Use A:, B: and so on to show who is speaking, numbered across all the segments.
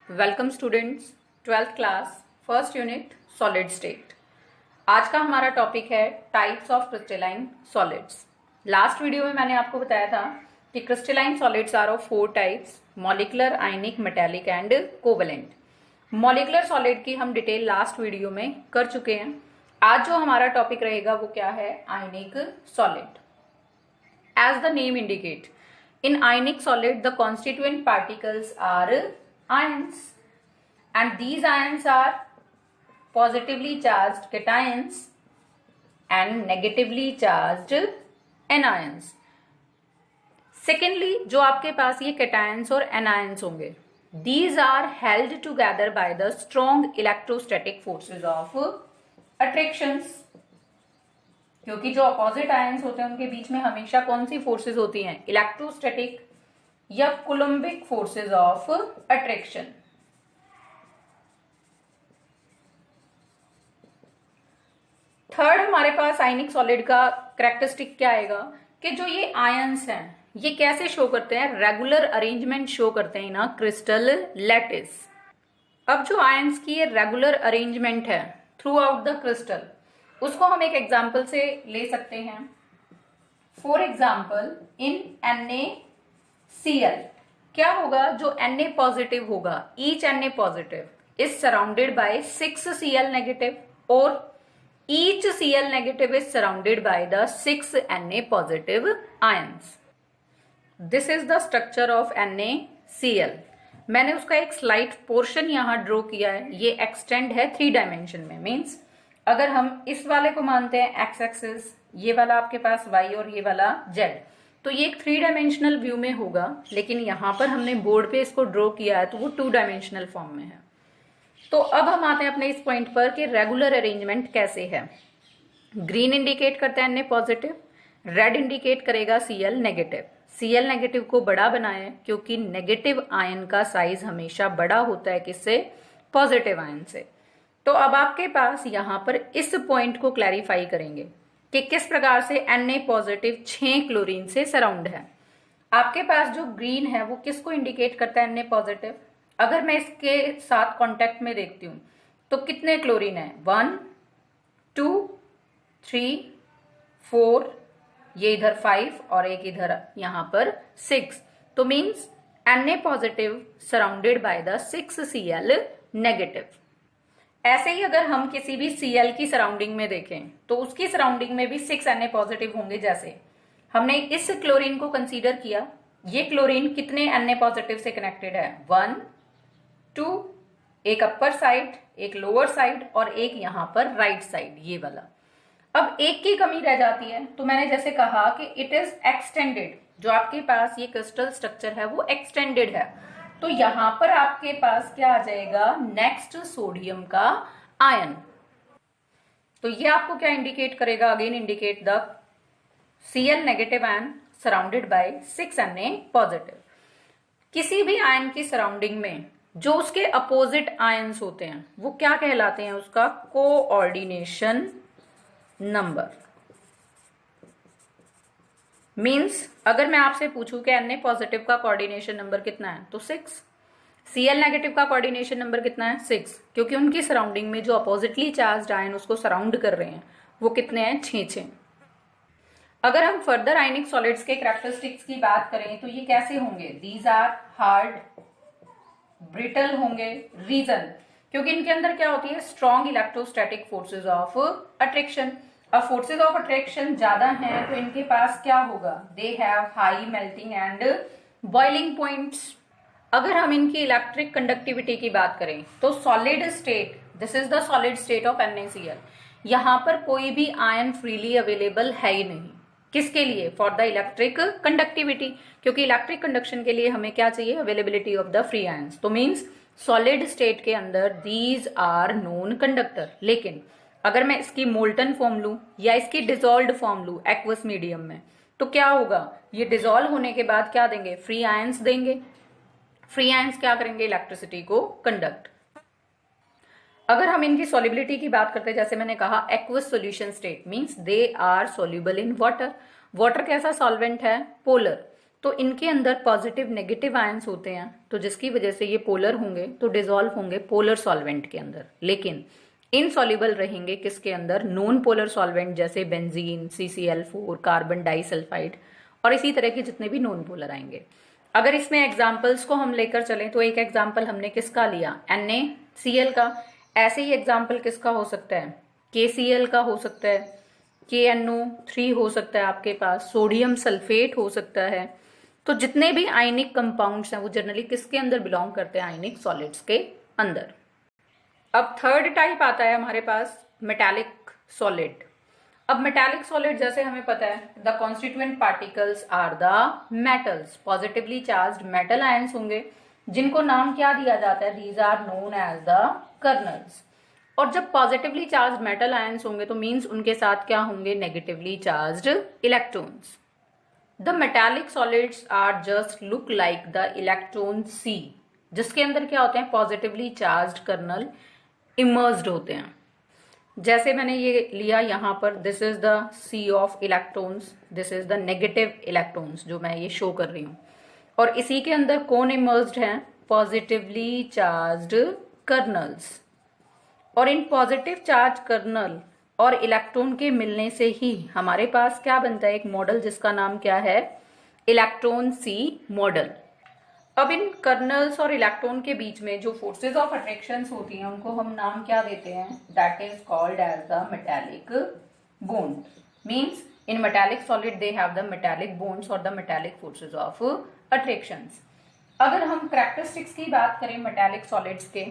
A: Welcome students, twelfth class first unit solid state. आज का हमारा टॉपिक है types of crystalline solids. Last video में मैंने आपको बताया था कि crystalline solids are of 4 types: molecular, ionic, metallic and covalent. Molecular solid की हम डिटेल लास्ट वीडियो में कर चुके हैं। आज जो हमारा टॉपिक रहेगा वो क्या है? Ionic solid. As the name indicate, in ionic solid the constituent particles are ions, and these ions are positively charged cations and negatively charged anions. Secondly, जो आपके पास ये cations और anions होंगे, these are held together by the strong electrostatic forces of attractions. क्योंकि जो opposite ions होते हैं उनके बीच में हमेशा कौन सी फोर्सेस होती हैं? इलेक्ट्रोस्टैटिक या Coulombic forces of attraction. Third, हमारे पास आयनिक सॉलिड का कैरेक्टरिस्टिक क्या आएगा कि जो ये आयंस हैं ये कैसे शो करते हैं? रेगुलर अरेंजमेंट शो करते हैं ना क्रिस्टल लैटिस। अब जो आयंस की ये रेगुलर अरेंजमेंट है थ्रू आउट द क्रिस्टल, उसको हम एक एग्जाम्पल से ले सकते हैं। फॉर एग्जाम्पल, इन NaCl क्या होगा? जो Na पॉजिटिव होगा, each Na positive is surrounded by 6 Cl negative और each Cl negative is surrounded by the 6 Na positive ions. This is the structure of NaCl। मैंने उसका एक स्लाइड पोर्शन यहां draw किया है। ये एक्सटेंड है 3 डायमेंशन में। मीन्स अगर हम इस वाले को मानते हैं एक्स एक्सिस, ये वाला आपके पास वाई और ये वाला जेड, तो ये एक 3 डायमेंशनल व्यू में होगा। लेकिन यहां पर हमने बोर्ड पे इसको ड्रॉ किया है तो वो 2 डायमेंशनल फॉर्म में है। तो अब हम आते हैं अपने इस पॉइंट पर कि रेगुलर अरेंजमेंट कैसे है। ग्रीन इंडिकेट करता है Na पॉजिटिव, रेड इंडिकेट करेगा Cl नेगेटिव। Cl नेगेटिव को बड़ा बनाए क्योंकि नेगेटिव आयन का साइज हमेशा बड़ा होता है किससे? पॉजिटिव आयन से। तो अब आपके पास यहां पर इस पॉइंट को क्लैरिफाई करेंगे कि किस प्रकार से Na पॉजिटिव 6 क्लोरीन से सराउंड है। आपके पास जो ग्रीन है वो किसको इंडिकेट करता है? Na positive. अगर मैं इसके साथ कांटेक्ट में देखती हूं तो कितने क्लोरीन है? 1 2 3 4, ये इधर 5 और एक इधर यहां पर 6। तो means Na positive surrounded by the 6 Cl negative. ऐसे ही अगर हम किसी भी Cl की सराउंडिंग में देखें तो उसकी सराउंडिंग में भी 6 Na पॉजिटिव होंगे। जैसे हमने इस क्लोरीन को कंसीडर किया, ये क्लोरीन कितने Na पॉजिटिव से कनेक्टेड है? 1 2, एक अपर साइड, एक लोअर साइड और एक यहां पर राइट साइड, ये वाला। अब एक की कमी रह जाती है तो मैंने जैसे कहा कि इट इज एक्सटेंडेड। जो आपके पास ये क्रिस्टल स्ट्रक्चर है वो एक्सटेंडेड है। तो यहां पर आपके पास क्या आ जाएगा? नेक्स्ट सोडियम का आयन। तो ये आपको क्या इंडिकेट करेगा? Again indicate the Cl negative ion surrounded by 6 Na positive. किसी भी आयन की सराउंडिंग में जो उसके अपोजिट आयन्स होते हैं वो क्या कहलाते हैं? उसका कोऑर्डिनेशन नंबर। मीन्स अगर मैं आपसे पूछूं कि Na पॉजिटिव का कोऑर्डिनेशन नंबर कितना है तो 6। Cl नेगेटिव का कोऑर्डिनेशन नंबर कितना है? 6, क्योंकि उनकी सराउंडिंग में जो अपोजिटली चार्ज्ड आयन उसको सराउंड कर रहे हैं वो कितने हैं? 6। अगर हम फर्दर आयनिक सॉलिड्स के कैरेक्टरिस्टिक्स की बात करें तो ये कैसे होंगे? दीज आर हार्ड, ब्रिटल होंगे। रीजन, क्योंकि इनके अंदर क्या होती है? Strong electrostatic forces of attraction. अब फोर्सेज ऑफ अट्रैक्शन ज्यादा हैं तो इनके पास क्या होगा? They have high melting and boiling points. अगर हम इनकी इलेक्ट्रिक कंडक्टिविटी की बात करें तो solid state, this is the solid state of NaCl, यहां पर कोई भी आयन फ्रीली अवेलेबल है ही नहीं। किसके लिए? फॉर द इलेक्ट्रिक कंडक्टिविटी, क्योंकि इलेक्ट्रिक कंडक्शन के लिए हमें क्या चाहिए? Availability of the free ions. तो मीन्स सॉलिड स्टेट के अंदर दीज आर नॉन कंडक्टर। लेकिन अगर मैं इसकी मोल्टन फॉर्म लूं या इसकी डिसॉल्व्ड फॉर्म लूं एक्वस मीडियम में तो क्या होगा? ये डिसॉल्व होने के बाद क्या देंगे? फ्री आयंस देंगे। फ्री आयंस क्या करेंगे? इलेक्ट्रिसिटी को कंडक्ट। अगर हम इनकी सॉल्युबिलिटी की बात करते हैं, जैसे मैंने कहा aqueous solution state means they are soluble in water. Water कैसा सॉल्वेंट है? पोलर। तो इनके अंदर पॉजिटिव नेगेटिव आयंस होते हैं, तो जिसकी वजह से ये पोलर होंगे, तो डिसॉल्व होंगे पोलर सॉल्वेंट के अंदर, लेकिन इनसॉल्युबल रहेंगे किसके अंदर, नॉन पोलर सॉल्वेंट जैसे बेंजीन, CCl4, कार्बन डाइसल्फाइड और इसी तरह के जितने भी नॉन पोलर आएंगे। अगर इसमें एग्जाम्पल्स को हम लेकर चलें तो एक एग्जाम्पल हमने किसका लिया, NaCl का। ऐसे ही एग्जाम्पल किसका हो सकता है, KCl का हो सकता है, KNO3 हो सकता है आपके पास, सोडियम सल्फेट हो सकता है। तो जितने भी आयनिक कंपाउंड्स हैं वो जनरली किसके अंदर बिलोंग करते हैं, आयनिक सॉलिड्स के अंदर। अब थर्ड टाइप आता है हमारे पास मेटालिक सॉलिड। अब मेटालिक सॉलिड जैसे हमें पता है, the constituent particles are the metals, positively charged metal ions होंगे, जिनको नाम क्या दिया जाता है, these are known as the kernels. और जब पॉजिटिवली चार्ज्ड मेटल आयंस होंगे तो मीन्स उनके साथ क्या होंगे, negatively charged electrons. The metallic solids are just look like the electron sea, जिसके अंदर क्या होते हैं, पॉजिटिवली चार्ज्ड कर्नल इमर्ज्ड होते हैं। जैसे मैंने ये लिया यहाँ पर, this is the sea of electrons, this is the negative electrons जो मैं ये शो कर रही हूँ, और इसी के अंदर कौन इमर्ज्ड है, पॉजिटिवली चार्ज्ड कर्नल्स। और इन पॉजिटिव चार्ज कर्नल और इलेक्ट्रॉन के मिलने से ही हमारे पास क्या बनता है, एक मॉडल जिसका नाम क्या है, इलेक्ट्रॉन सी मॉडल। अब इन कर्नल्स और इलेक्ट्रॉन के बीच में जो फोर्सेस ऑफ अट्रैक्शन होती हैं उनको हम नाम क्या देते हैं, that is called as the metallic bond. Means in metallic solid they have the metallic bonds और the metallic forces of attractions. अगर हम कैरेक्टरिस्टिक्स की बात करें मेटालिक सॉलिड्स के,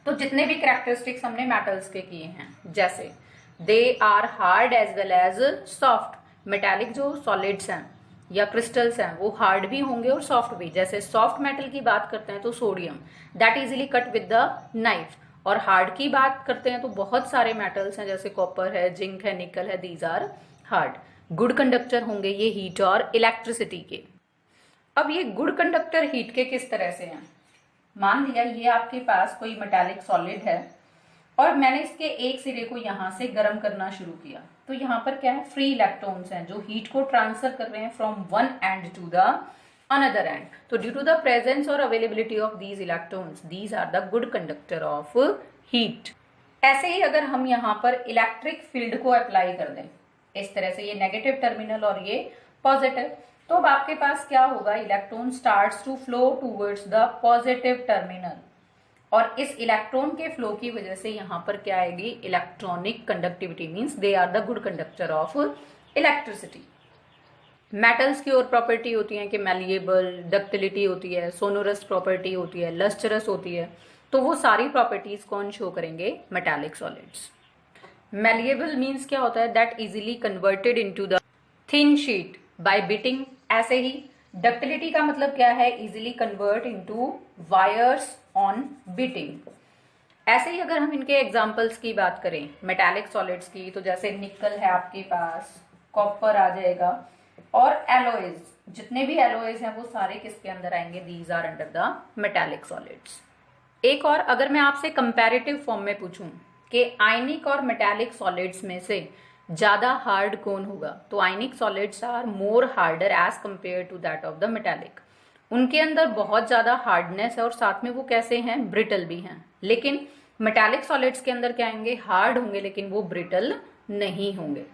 A: तो जितने भी कैरेक्टरिस्टिक्स हमने मेटल्स के किए हैं, जैसे they are hard as well as soft. Metallic जो सॉलिड्स हैं या क्रिस्टल्स हैं वो हार्ड भी होंगे और सॉफ्ट भी। जैसे सॉफ्ट मेटल की बात करते हैं तो sodium, that easily cut with the knife. और हार्ड की बात करते हैं तो बहुत सारे मेटल्स हैं, जैसे कॉपर है, जिंक है, निकल है, these are hard. Good conductor होंगे ये हीट और इलेक्ट्रिसिटी के। अब ये गुड कंडक्टर हीट के किस तरह से हैं, मान लिया ये आपके पास कोई मेटालिक सॉलिड है और मैंने इसके एक सिरे को यहां से गर्म करना शुरू किया, तो यहाँ पर क्या है, फ्री इलेक्ट्रॉन्स हैं जो हीट को ट्रांसफर कर रहे हैं from one end to the another end. तो ड्यू टू द प्रेजेंस और availability of these electrons, these are the good conductor of heat. ऐसे ही अगर हम यहाँ पर इलेक्ट्रिक फील्ड को अप्लाई कर दें इस तरह से, ये नेगेटिव टर्मिनल और ये पॉजिटिव, तो अब आपके पास क्या होगा, electron starts to flow towards the positive terminal, और इस इलेक्ट्रॉन के फ्लो की वजह से यहाँ पर क्या आएगी, electronic conductivity, means they are the good conductor of electricity. Metals की और प्रॉपर्टी होती है कि मैलिएबल, डक्टिलिटी होती है, सोनोरस प्रॉपर्टी होती है, लस्टरस होती है, तो वो सारी प्रॉपर्टीज कौन शो करेंगे, मेटालिक सॉलिड्स। मैलिएबल मींस क्या होता है, that easily converted into the thin sheet bye beating. ऐसे ही डक्टिलिटी का मतलब क्या है, easily convert into wires on beating. ऐसे ही अगर हम इनके एग्जांपल्स की बात करें मेटालिक सॉलिड्स की, तो जैसे निकल है आपके पास, कॉपर आ जाएगा, और एलोइज, जितने भी एलोइज हैं वो सारे किसके अंदर आएंगे, these are under the metallic solids. एक और अगर मैं आपसे कंपैरेटिव फॉर्म में पूछूं कि आयनिक और मेटालिक सॉलिड्स में से ज्यादा हार्ड कौन होगा, तो ionic solids are more harder as compare to that of the metallic. उनके अंदर बहुत ज्यादा हार्डनेस है और साथ में वो कैसे हैं, ब्रिटल भी हैं। लेकिन मेटालिक सॉलिड्स के अंदर क्या आएंगे, हार्ड होंगे लेकिन वो ब्रिटल नहीं होंगे।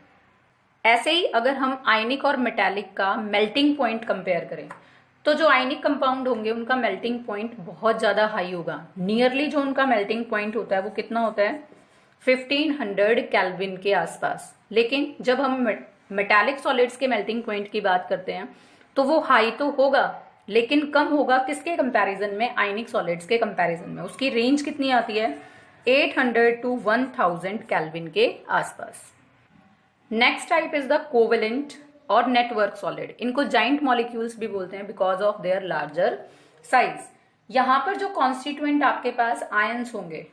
A: ऐसे ही अगर हम आयनिक और मेटालिक का मेल्टिंग पॉइंट कंपेयर करें, तो जो आयनिक कंपाउंड होंगे उनका मेल्टिंग पॉइंट बहुत ज्यादा हाई होगा। नियरली जो उनका मेल्टिंग पॉइंट होता है वो कितना होता है, 1500 केल्विन के आसपास। लेकिन जब हम मेटालिक सॉलिड्स के मेल्टिंग पॉइंट की बात करते हैं तो वो हाई तो होगा लेकिन कम होगा, किसके कंपैरिजन में, आयनिक सॉलिड्स के कंपैरिजन में। उसकी रेंज कितनी आती है, 800 टू 1000 केल्विन के आसपास। Next type is the covalent और नेटवर्क सॉलिड। इनको जाइंट मॉलिक्यूल्स भी बोलते हैं because of their larger size. यहाँ पर जो कॉन्स्टिट्यूएंट आपके पास आयंस होंगे,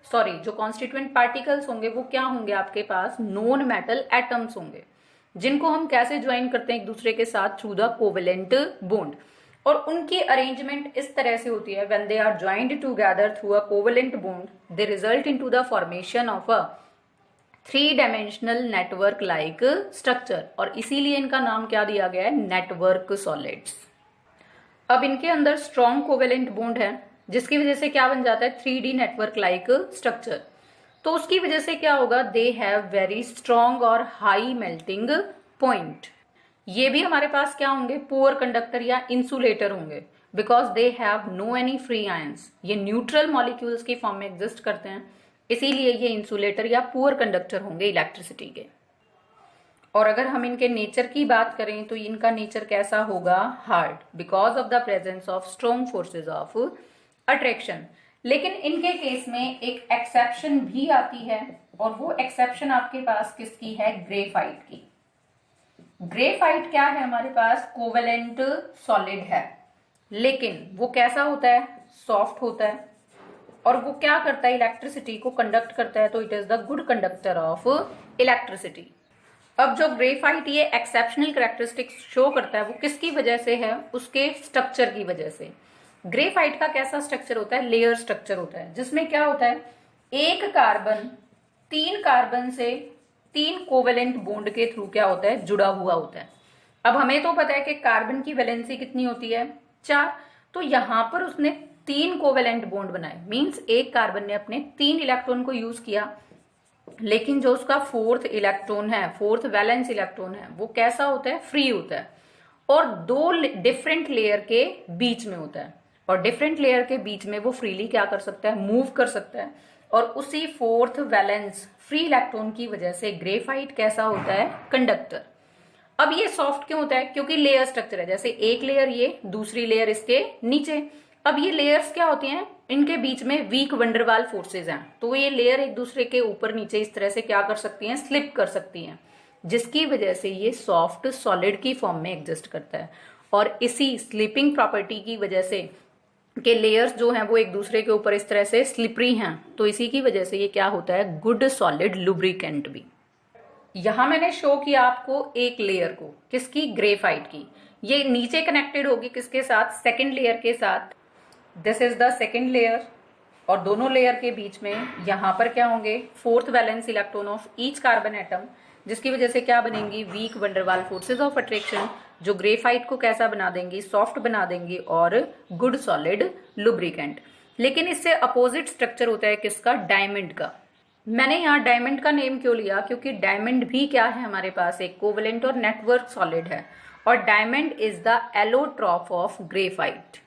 A: सॉरी जो कॉन्स्टिट्यूएंट पार्टिकल्स होंगे वो क्या होंगे, आपके पास नॉन मेटल एटम्स होंगे, जिनको हम कैसे ज्वाइन करते हैं एक दूसरे के साथ, थ्रू द कोवेलेंट बॉन्ड। और उनकी अरेंजमेंट इस तरह से होती है, when they are joined together through a covalent bond they result into the formation of a three dimensional network like structure, और इसीलिए इनका नाम क्या दिया गया है, नेटवर्क सॉलिड्स। अब इनके अंदर स्ट्रॉन्ग कोवेलेंट बॉन्ड है, जिसकी वजह से क्या बन जाता है, 3D नेटवर्क लाइक स्ट्रक्चर। तो उसकी वजह से क्या होगा, दे हैव वेरी स्ट्रॉन्ग और हाई मेल्टिंग पॉइंट। ये भी हमारे पास क्या होंगे, पुअर कंडक्टर या इंसुलेटर होंगे, because they have no any free ions. ये न्यूट्रल मॉलिक्यूल्स की फॉर्म में एग्जिस्ट करते हैं, इसीलिए ये इंसुलेटर या पुअर कंडक्टर होंगे इलेक्ट्रिसिटी के। और अगर हम इनके नेचर की बात करें तो इनका नेचर कैसा होगा, hard, because of the presence of strong forces of attraction. लेकिन इनके केस में एक एक्सेप्शन भी आती है, और वो एक्सेप्शन आपके पास किसकी है, ग्रेफाइट की। ग्रेफाइट क्या है हमारे पास, कोवेलेंट सॉलिड है, लेकिन वो कैसा होता है, सॉफ्ट होता है, और वो क्या करता है, इलेक्ट्रिसिटी को कंडक्ट करता है, तो it is the good conductor of electricity. अब जो ग्रेफाइट ये एक्सेप्शनल कैरेक्टरिस्टिक्स शो करता है वो किसकी वजह से है, उसके स्ट्रक्चर की वजह से। ग्रेफाइट का कैसा स्ट्रक्चर होता है, लेयर स्ट्रक्चर होता है, जिसमें क्या होता है, एक कार्बन 3 कार्बन से 3 कोवेलेंट बॉन्ड के थ्रू क्या होता है, जुड़ा हुआ होता है। अब हमें तो पता है कि कार्बन की वैलेंसी कितनी होती है, 4, तो यहां पर उसने 3 कोवेलेंट बॉन्ड बनाए, मींस एक कार्बन ने अपने 3 इलेक्ट्रॉन को यूज किया, लेकिन जो उसका 4th इलेक्ट्रॉन है, 4th वैलेंस इलेक्ट्रॉन है, वो कैसा होता है, फ्री होता है, और 2 डिफरेंट लेयर के बीच में होता है, और डिफरेंट लेयर के बीच में वो फ्रीली क्या कर सकता है, मूव कर सकता है। और उसी 4th वैलेंस फ्री इलेक्ट्रॉन की वजह से ग्रेफाइट कैसा होता है, कंडक्टर। अब ये सॉफ्ट क्यों होता है, क्योंकि लेयर स्ट्रक्चर है, जैसे एक लेयर ये, दूसरी लेयर इसके नीचे। अब ये लेयर्स क्या होती हैं, इनके बीच में वीक वंडरवाल फोर्सेज हैं, तो ये लेयर एक दूसरे के ऊपर नीचे इस तरह से क्या कर सकती हैं, स्लिप कर सकती हैं, जिसकी वजह से ये सॉफ्ट सॉलिड की फॉर्म में एग्जिस्ट करता है। और इसी स्लिपिंग प्रॉपर्टी की वजह से के लेयर्स जो हैं वो एक दूसरे के ऊपर इस तरह से स्लिपरी हैं, तो इसी की वजह से ये क्या होता है, गुड सॉलिड लुब्रिकेंट भी। यहां मैंने शो किया आपको एक लेयर को, किसकी, ग्रेफाइट की। ये नीचे कनेक्टेड होगी किसके साथ, सेकेंड लेयर के साथ। This is the second layer, और दोनों लेयर के बीच में यहां पर क्या होंगे, 4th valence electron of each carbon atom, जिसकी वजह से क्या बनेंगी, weak van der Waals forces of attraction, जो ग्रेफाइट को कैसा बना देंगी, सॉफ्ट बना देंगी, और गुड सॉलिड लुब्रिकेंट। लेकिन इससे अपोजिट स्ट्रक्चर होता है किसका, डायमंड का। मैंने यहाँ डायमंड का नेम क्यों लिया, क्योंकि डायमंड भी क्या है हमारे पास, एक कोवेलेंट और नेटवर्क सॉलिड है, और diamond is the allotrope of graphite.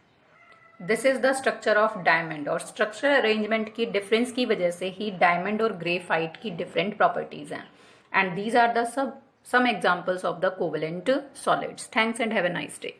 A: This is the structure of diamond, और स्ट्रक्चर अरेंजमेंट की डिफरेंस की वजह से ही डायमंड और ग्रेफाइट की डिफरेंट प्रॉपर्टीज हैं। And these are the some examples of the covalent solids. Thanks and have a nice day.